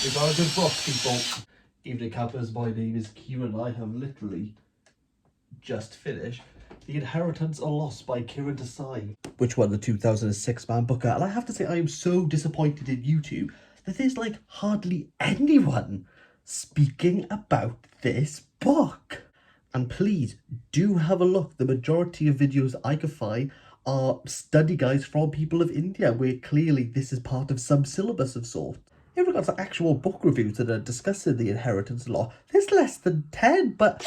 We got a good book, people. Evening campers, my name is Kiran. I have literally just finished The Inheritance or Loss by Kiran Desai, which won the 2006 Man Booker. And I have to say, I am so disappointed in YouTube that there's like hardly anyone speaking about this book. And please do have a look. The majority of videos I can find are study guides from people of India, where clearly this is part of some syllabus of sorts. In regards to actual book reviews that are discussing the inheritance law, there's less than 10, but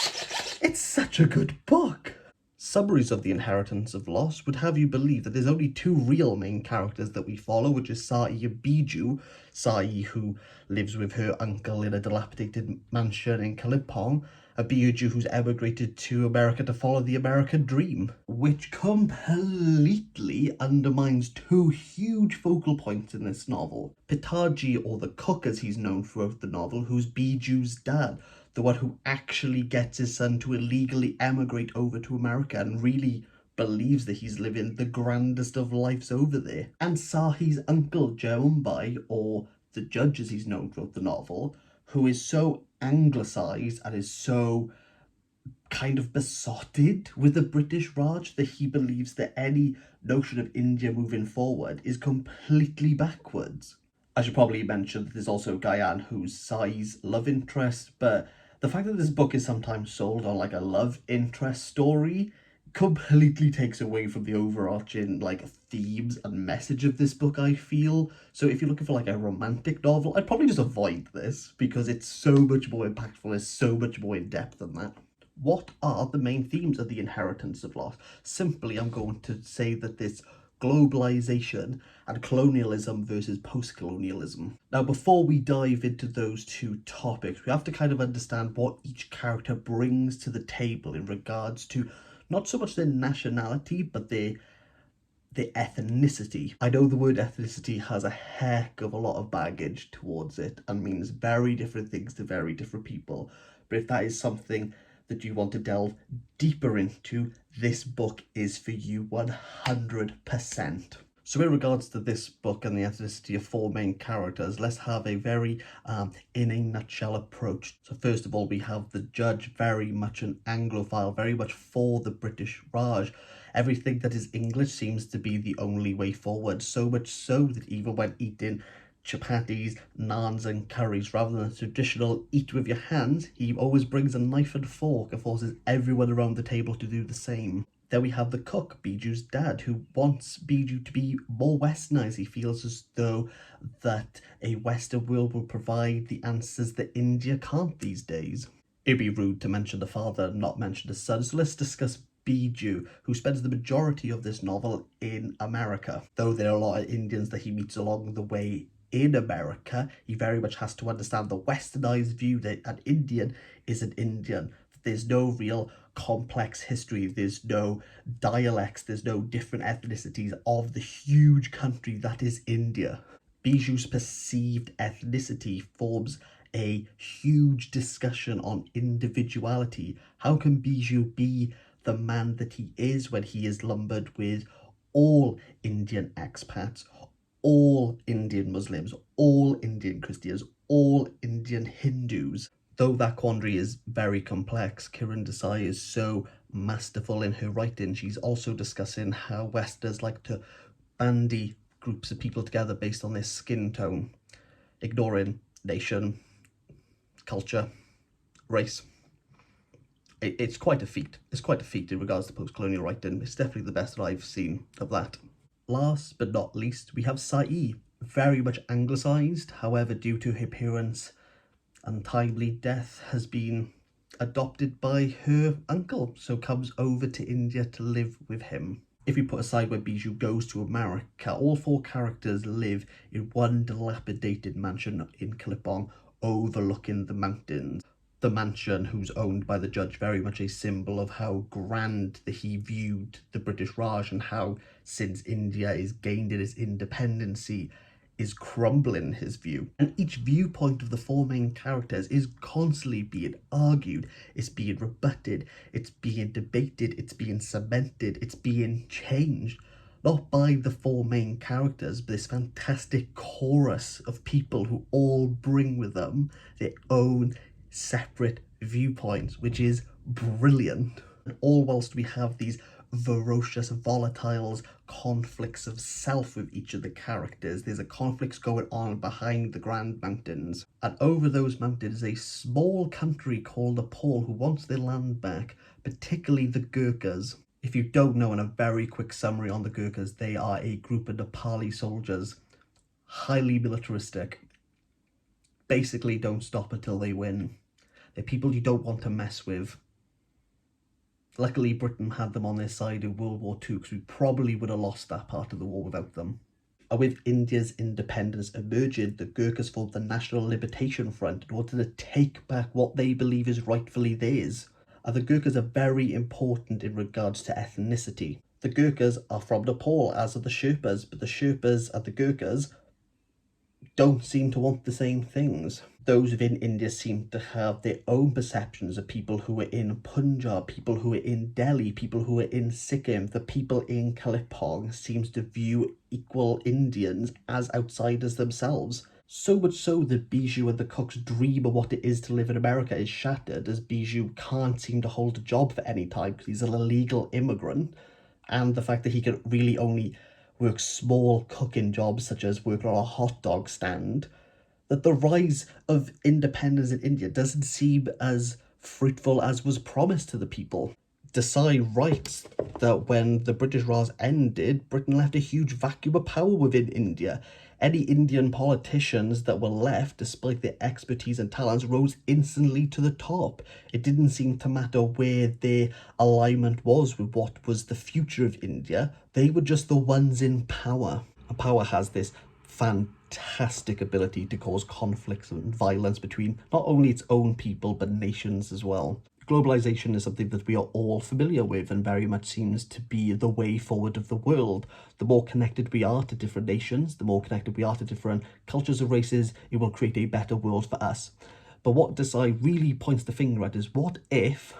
it's such a good book. Summaries of the inheritance of loss would have you believe that there's only two real main characters that we follow, which is Psyche and Biju. Psyche, who lives with her uncle in a dilapidated mansion in Kalimpong, and Biju, who's emigrated to America to follow the American dream, which completely undermines two huge focal points in this novel. Pitaji, or the cook as he's known throughout the novel, who's Biju's dad, the one who actually gets his son to illegally emigrate over to America and really believes that he's living the grandest of lives over there. And Sahi's uncle, Mumbai, or the judge as he's known throughout the novel, who is so anglicised and is so kind of besotted with the British Raj that he believes that any notion of India moving forward is completely backwards. I should probably mention that there's also Gyan, who's Sai's love interest, but the fact that this book is sometimes sold on like a love interest story completely takes away from the overarching like themes and message of this book, I feel. So if you're looking for like a romantic novel, I'd probably just avoid this because it's so much more impactful, it's so much more in depth than that. What are the main themes of the inheritance of loss? Simply, I'm going to say that this globalization and colonialism versus post-colonialism. Now, before we dive into those two topics, we have to kind of understand what each character brings to the table in regards to not so much their nationality, but their ethnicity. I know the word ethnicity has a heck of a lot of baggage towards it and means very different things to very different people. But if that is something that you want to delve deeper into, this book is for you 100%. So in regards to this book and the ethnicity of four main characters, let's have a very in a nutshell approach. So first of all, we have the judge, very much an Anglophile, very much for the British Raj. Everything that is English seems to be the only way forward, so much so that even when eating chapatis, naans and curries, rather than a traditional eat with your hands, he always brings a knife and fork and forces everyone around the table to do the same. Then we have the cook, Biju's dad, who wants Biju to be more westernized. He feels as though that a Western world will provide the answers that India can't these days. It'd be rude to mention the father and not mention the son, so let's discuss Biju, who spends the majority of this novel in America. Though there are a lot of Indians that he meets along the way in America, he very much has to understand the westernized view that an Indian is an Indian. There's no real complex history, there's no dialects, there's no different ethnicities of the huge country that is India. Biju's perceived ethnicity forms a huge discussion on individuality. How can Biju be the man that he is when he is lumbered with all Indian expats, all Indian Muslims, all Indian Christians, all Indian Hindus? Though that quandary is very complex, Kiran Desai is so masterful in her writing. She's also discussing how Westerners like to bandy groups of people together based on their skin tone, ignoring nation, culture, race. It's quite a feat. It's quite a feat in regards to post-colonial writing. It's definitely the best that I've seen of that. Last but not least, we have Psyche, very much anglicised. However, due to her parents' untimely death, has been adopted by her uncle, so comes over to India to live with him. If you put aside where Biju goes to America, all four characters live in one dilapidated mansion in Kalimpong overlooking the mountains. The mansion, who's owned by the judge, very much a symbol of how grand that he viewed the British Raj and how, since India is gained in its independency, is crumbling in his view. And each viewpoint of the four main characters is constantly being argued, it's being rebutted, it's being debated, it's being cemented, it's being changed not by the four main characters, but this fantastic chorus of people who all bring with them their own separate viewpoints, which is brilliant. And all whilst we have these ferocious, volatiles, conflicts of self with each of the characters. There's a conflict going on behind the Grand Mountains. And over those mountains, a small country called Nepal who wants their land back, particularly the Gurkhas. If you don't know, in a very quick summary on the Gurkhas, they are a group of Nepali soldiers, highly militaristic, basically don't stop until they win. They're people you don't want to mess with. Luckily, Britain had them on their side in World War II, because we probably would have lost that part of the war without them. And with India's independence emerging, the Gurkhas formed the National Liberation Front in order to take back what they believe is rightfully theirs. And the Gurkhas are very important in regards to ethnicity. The Gurkhas are from Nepal, as are the Sherpas, but the Sherpas and the Gurkhas don't seem to want the same things. Those within India seem to have their own perceptions of people who are in Punjab, people who are in Delhi, people who are in Sikkim. The people in Kalimpong seems to view equal Indians as outsiders themselves. So much so that Bijou and the Cook's dream of what it is to live in America is shattered, as Bijou can't seem to hold a job for any time because he's an illegal immigrant, and the fact that he can really only work small cooking jobs such as working on a hot dog stand, that the rise of independence in India doesn't seem as fruitful as was promised to the people. Desai writes that when the British Raj ended, Britain left a huge vacuum of power within India. Any Indian politicians that were left, despite their expertise and talents, rose instantly to the top. It didn't seem to matter where their alignment was with what was the future of India. They were just the ones in power. And power has this fantastic ability to cause conflicts and violence between not only its own people, but nations as well. Globalization is something that we are all familiar with and very much seems to be the way forward of the world. The more connected we are to different nations, the more connected we are to different cultures and races, it will create a better world for us. But what Desai really points the finger at is, what if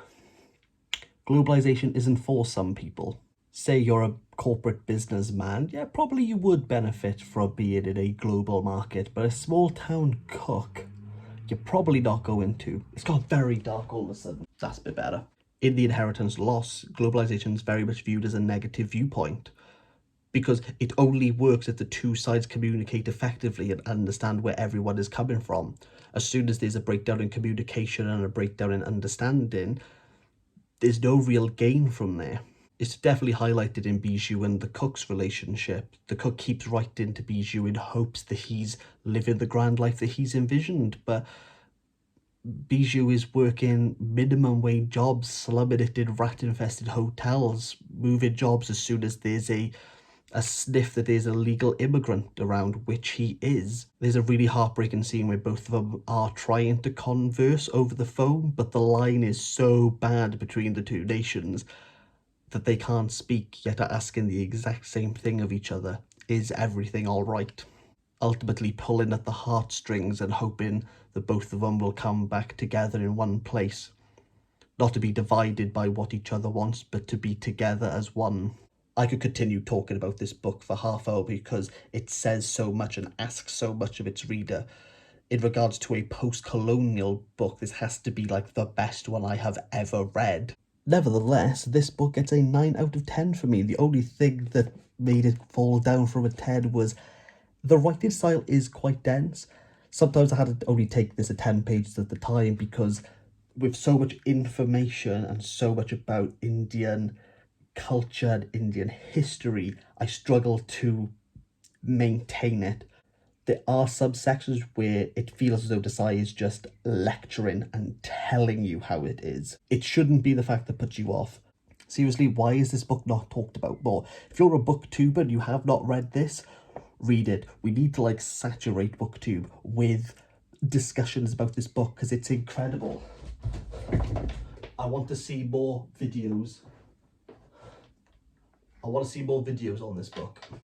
globalization isn't for some people? Say you're a corporate businessman, yeah, probably you would benefit from being in a global market, but a small town cook, you're probably not going to. It's got very dark all of a sudden. That's a bit better. In The Inheritance Loss, globalization is very much viewed as a negative viewpoint, because it only works if the two sides communicate effectively and understand where everyone is coming from. As soon as there's a breakdown in communication and a breakdown in understanding, there's no real gain from there. It's definitely highlighted in Bijou and the cook's relationship. The cook keeps writing to Bijou in hopes that he's living the grand life that he's envisioned, but Bijou is working minimum wage jobs, slumming it in rat-infested hotels, moving jobs as soon as there's a sniff that there's a legal immigrant around, which he is. There's a really heartbreaking scene where both of them are trying to converse over the phone, but the line is so bad between the two nations that they can't speak, yet are asking the exact same thing of each other. Is everything all right? Ultimately pulling at the heartstrings and hoping that both of them will come back together in one place. Not to be divided by what each other wants, but to be together as one. I could continue talking about this book for half hour because it says so much and asks so much of its reader. In regards to a post-colonial book, this has to be like the best one I have ever read. Nevertheless, this book gets a 9 out of 10 for me. The only thing that made it fall down from a 10 was the writing style is quite dense. Sometimes I had to only take this at 10 pages at the time because with so much information and so much about Indian culture and Indian history, I struggle to maintain it. There are subsections where it feels as though Desai is just lecturing and telling you how it is. It shouldn't be the fact that puts you off. Seriously, why is this book not talked about more? If you're a booktuber and you have not read this, read it. We need to saturate Booktube with discussions about this book because it's incredible. I want to see more videos. I want to see more videos on this book.